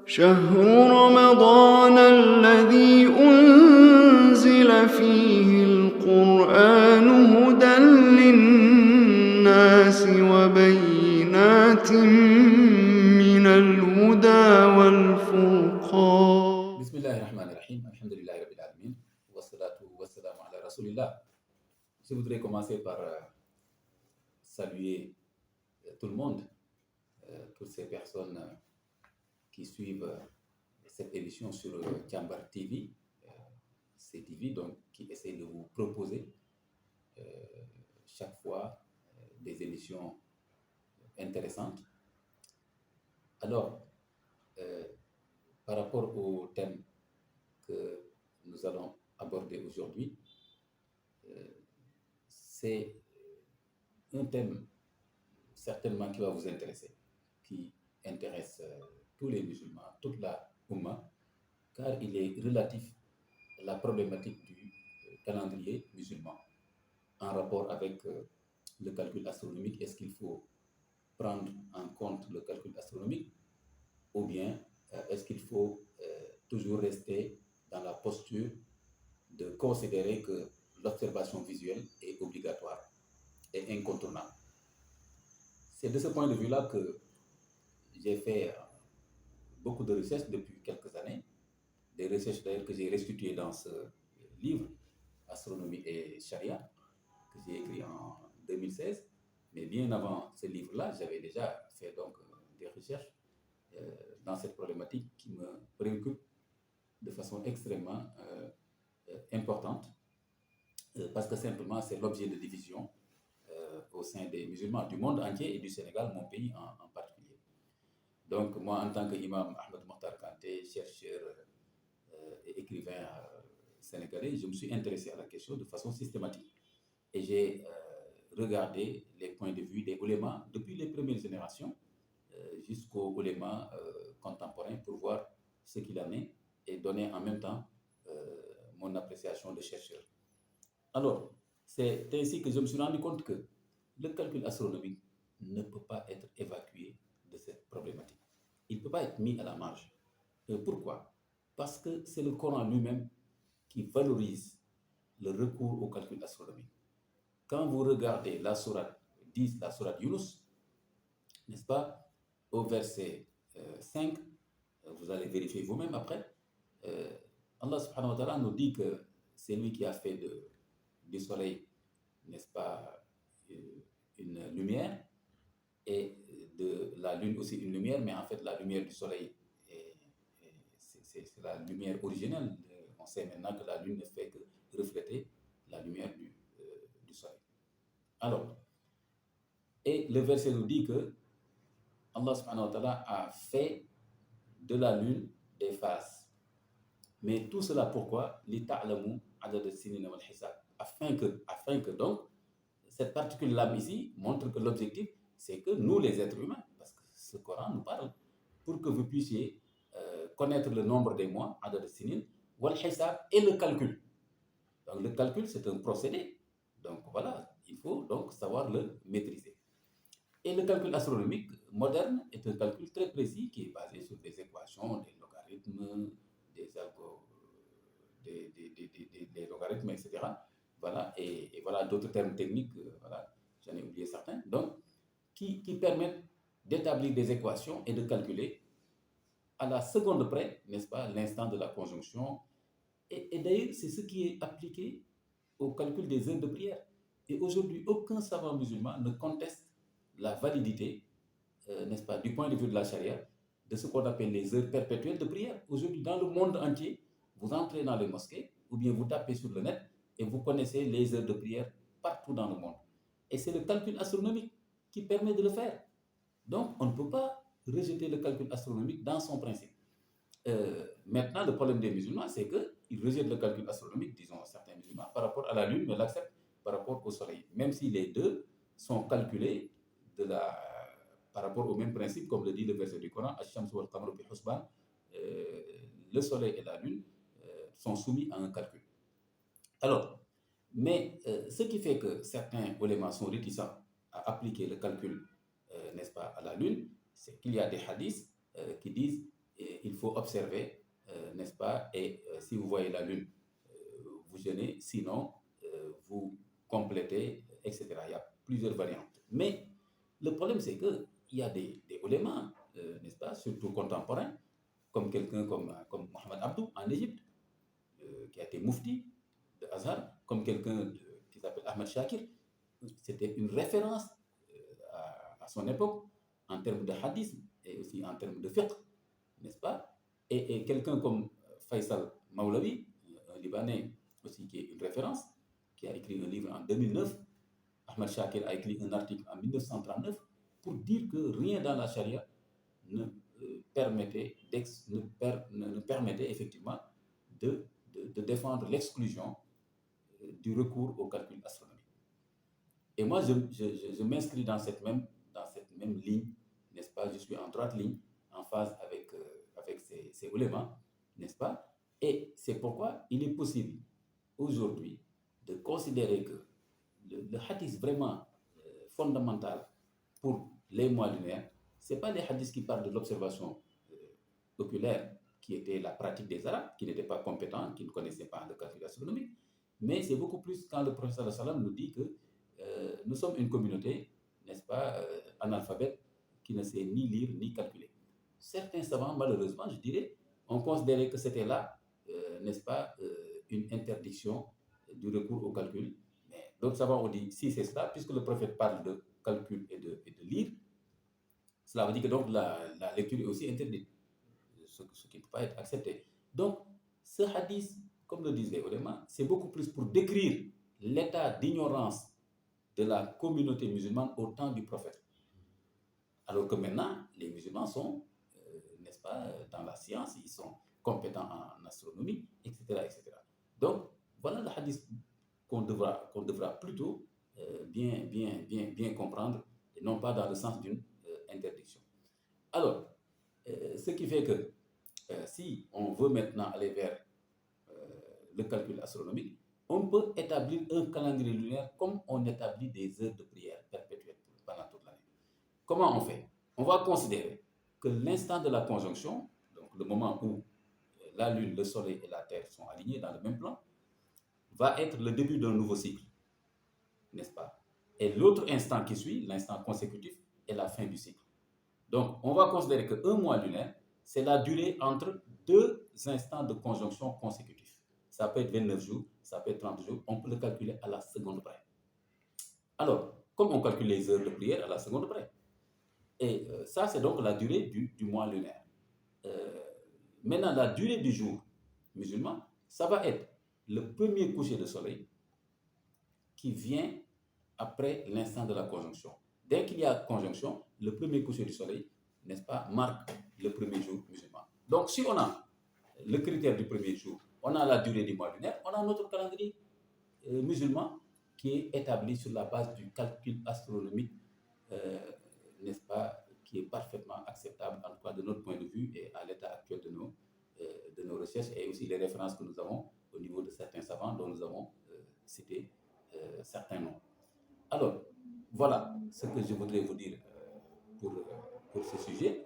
شهر رمضان الذي أنزل فيه القرآن هدى للناس وبينات من الهدى والفرقان. بسم الله الرحمن الرحيم. الحمد لله رب العالمين. والصلاة والسلام على رسول الله. Je voudrais commencer par saluer tout le monde, toutes ces personnes qui suivent cette émission sur Jambar TV, CTV, donc qui essaie de vous proposer chaque fois des émissions intéressantes. Alors, par rapport au thème que nous allons aborder aujourd'hui, c'est un thème certainement qui va vous intéresser, qui intéresse tous les musulmans, toute la Oumma, car il est relatif à la problématique du calendrier musulman en rapport avec le calcul astronomique. Est-ce qu'il faut prendre en compte le calcul astronomique ou bien est-ce qu'il faut toujours rester dans la posture de considérer que l'observation visuelle est obligatoire et incontournable? C'est de ce point de vue-là que j'ai fait beaucoup de recherches depuis quelques années, des recherches d'ailleurs que j'ai restituées dans ce livre, Astronomie et Charia, que j'ai écrit en 2016. Mais bien avant ce livre-là, j'avais déjà fait donc des recherches dans cette problématique qui me préoccupe de façon extrêmement importante, parce que simplement c'est l'objet de division au sein des musulmans du monde entier et du Sénégal, mon pays en particulier. Donc moi, en tant qu'imam Ahmed Mokhtar Kanté, chercheur et écrivain sénégalais, je me suis intéressé à la question de façon systématique et j'ai regardé les points de vue des oulémas depuis les premières générations jusqu'aux oulémas contemporains pour voir ce qu'il en est et donner en même temps mon appréciation de chercheur. Alors, c'est ainsi que je me suis rendu compte que le calcul astronomique ne peut pas être évacué de cette problématique. Il ne peut pas être mis à la marge. Pourquoi? Parce que c'est le Coran lui-même qui valorise le recours au calcul astronomique. Quand vous regardez la sourate 10, la sourate Yunus, n'est-ce pas, au verset 5, vous allez vérifier vous-même après, Allah subhanahu wa ta'ala nous dit que c'est lui qui a fait du soleil, n'est-ce pas, une lumière, et de la lune aussi une lumière, mais en fait la lumière du soleil, c'est la lumière originelle. On sait maintenant que la lune ne fait que refléter la lumière du soleil. Alors, et le verset nous dit que Allah subhanahu wa ta'ala a fait de la lune des phases. Mais tout cela pourquoi? Lita'lamu adad as-sinina wal hisab. Afin que donc, cette particule-là ici montre que l'objectif, c'est que nous, les êtres humains, parce que ce Coran nous parle, pour que vous puissiez connaître le nombre des mois, adad as-sinin, wal hisab, et le calcul. Donc le calcul, c'est un procédé. Donc voilà, il faut donc savoir le maîtriser. Et le calcul astronomique moderne est un calcul très précis qui est basé sur des équations, des logarithmes, des logarithmes, etc. Voilà, et voilà d'autres termes techniques, voilà, j'en ai oublié certains, donc qui permettent d'établir des équations et de calculer à la seconde près, n'est-ce pas, l'instant de la conjonction. Et d'ailleurs, c'est ce qui est appliqué au calcul des heures de prière. Et aujourd'hui, aucun savant musulman ne conteste la validité, n'est-ce pas, du point de vue de la charia, de ce qu'on appelle les heures perpétuelles de prière. Aujourd'hui, dans le monde entier, vous entrez dans les mosquées ou bien vous tapez sur le net et vous connaissez les heures de prière partout dans le monde. Et c'est le calcul astronomique qui permet de le faire. Donc, on ne peut pas rejeter le calcul astronomique dans son principe. Maintenant, le problème des musulmans, c'est qu'ils rejettent le calcul astronomique, disons certains musulmans, par rapport à la Lune, mais l'acceptent par rapport au Soleil. Même si les deux sont calculés par rapport au même principe, comme le dit le verset du Coran, le Soleil et la Lune sont soumis à un calcul. Alors, mais ce qui fait que certains oulémas sont réticents à appliquer le calcul, n'est-ce pas, à la Lune, c'est qu'il y a des hadiths qui disent il faut observer, n'est-ce pas? Et si vous voyez la lune, vous jeûnez, sinon vous complétez, etc. Il y a plusieurs variantes. Mais le problème, c'est qu'il y a des ulémas, n'est-ce pas? Surtout contemporains, comme quelqu'un comme Mohamed Abdou en Égypte, qui a été moufti de Azhar, comme quelqu'un qui s'appelle Ahmed Shakir. C'était une référence à son époque en termes de hadith et aussi en termes de fiqh, n'est-ce pas? Et quelqu'un comme Faisal Maulavi, un Libanais aussi qui est une référence, qui a écrit un livre en 2009. Ahmed Shakir a écrit un article en 1939 pour dire que rien dans la charia ne permettait effectivement de défendre l'exclusion du recours au calcul astronomique. Et moi, je m'inscris dans cette même ligne, n'est-ce pas? Je suis en droite ligne, en phase avec ces ulémas, n'est-ce pas? Et c'est pourquoi il est possible aujourd'hui de considérer que le hadith vraiment fondamental pour les mois lunaires, ce n'est pas les hadiths qui parlent de l'observation oculaire, qui était la pratique des Arabes, qui n'étaient pas compétents, qui ne connaissaient pas le calcul astronomique, mais c'est beaucoup plus quand le professeur sallam nous dit que nous sommes une communauté, n'est-ce pas, analphabète, qui ne sait ni lire ni calculer. Certains savants, malheureusement, je dirais, ont considéré que c'était là, n'est-ce pas, une interdiction du recours au calcul. Mais d'autres savants ont dit, si c'est cela, puisque le prophète parle de calcul et de lire, cela veut dire que donc la lecture est aussi interdite, ce qui ne peut pas être accepté. Donc, ce hadith, comme le disent les ulémas, c'est beaucoup plus pour décrire l'état d'ignorance de la communauté musulmane au temps du prophète. Alors que maintenant, les musulmans sont, n'est-ce pas, dans la science, ils sont compétents en astronomie, etc., etc. Donc, voilà le hadith qu'on devra plutôt bien comprendre, et non pas dans le sens d'une interdiction. Alors, ce qui fait que si on veut maintenant aller vers le calcul astronomique, on peut établir un calendrier lunaire comme on établit des heures de prière perpétuelles pendant toute l'année. Comment on fait? On va considérer que l'instant de la conjonction, donc le moment où la Lune, le Soleil et la Terre sont alignés dans le même plan, va être le début d'un nouveau cycle, n'est-ce pas? Et l'autre instant qui suit, l'instant consécutif, est la fin du cycle. Donc, on va considérer qu'un mois lunaire, c'est la durée entre deux instants de conjonction consécutifs. Ça peut être 29 jours, ça peut être 30 jours, on peut le calculer à la seconde près. Alors, comme on calcule les heures de prière à la seconde près. Et ça, c'est donc la durée du mois lunaire. Maintenant, la durée du jour musulman, ça va être le premier coucher de soleil qui vient après l'instant de la conjonction. Dès qu'il y a conjonction, le premier coucher du soleil, n'est-ce pas, marque le premier jour musulman. Donc, si on a le critère du premier jour, on a la durée du mois lunaire, on a notre calendrier musulman qui est établi sur la base du calcul astronomique, n'est-ce pas, qui est parfaitement acceptable, en tout cas de notre point de vue et à l'état actuel de nos recherches et aussi les références que nous avons au niveau de certains savants dont nous avons cité certains noms. Alors, voilà ce que je voudrais vous dire pour ce sujet,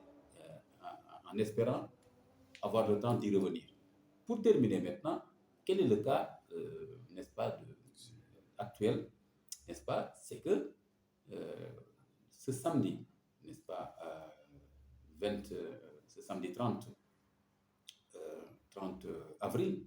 en espérant avoir le temps d'y revenir. Pour terminer maintenant, quel est le cas, n'est-ce pas, actuel, n'est-ce pas, c'est que ce samedi, n'est-ce pas, ce samedi 30 avril,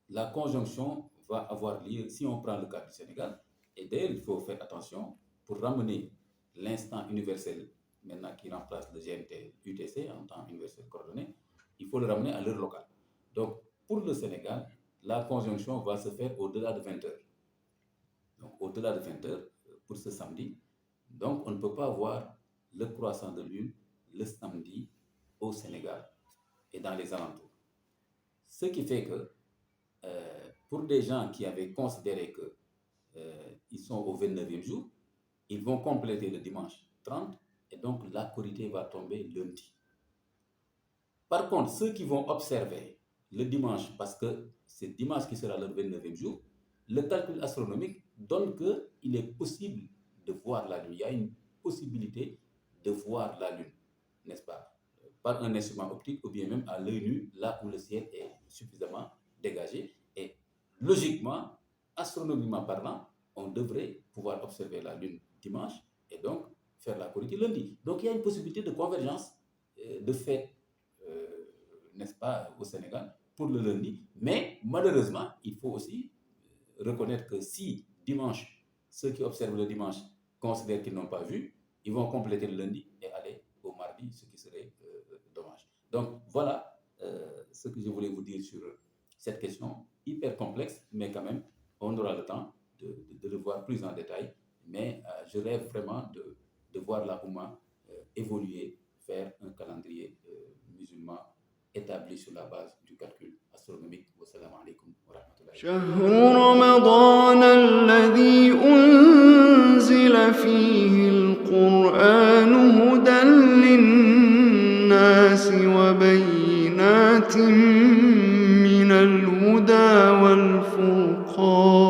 la conjonction va avoir lieu, si on prend le cas du Sénégal, et d'ailleurs il faut faire attention pour ramener l'instant universel, maintenant qui remplace le GMT UTC en temps universel coordonné, il faut le ramener à l'heure locale. Donc pour le Sénégal, la conjonction va se faire au-delà de 20 heures. Donc au-delà de 20 heures pour ce samedi. Donc on ne peut pas voir le croissant de lune le samedi au Sénégal et dans les alentours. Ce qui fait que pour des gens qui avaient considéré qu'ils sont au 29e jour, ils vont compléter le dimanche 30 et donc la Korité va tomber lundi. Par contre, ceux qui vont observer le dimanche, parce que c'est dimanche qui sera le 29e jour, le calcul astronomique donne qu'il est possible de voir la lune. Il y a une possibilité de voir la lune, n'est-ce pas? par un instrument optique ou bien même à l'œil nu, là où le ciel est suffisamment dégagé. Et logiquement, astronomiquement parlant, on devrait pouvoir observer la Lune dimanche et donc faire la Corité lundi. Donc il y a une possibilité de convergence de fait, n'est-ce pas, au Sénégal pour le lundi. Mais malheureusement, il faut aussi reconnaître que si dimanche, ceux qui observent le dimanche considèrent qu'ils n'ont pas vu, ils vont compléter le lundi et aller au mardi, ce qui serait dommage. Donc voilà ce que je voulais vous dire sur cette question hyper complexe, mais quand même, on aura le temps de le voir plus en détail. Mais je rêve vraiment de voir la Oumma évoluer, faire un calendrier musulman établi sur la base du calcul astronomique. Wassalamu alaikum wa rahmatullahi. شهر رمضان الذي أنزل فيه القرآن هدى للناس وبينات من الهدى والفرقان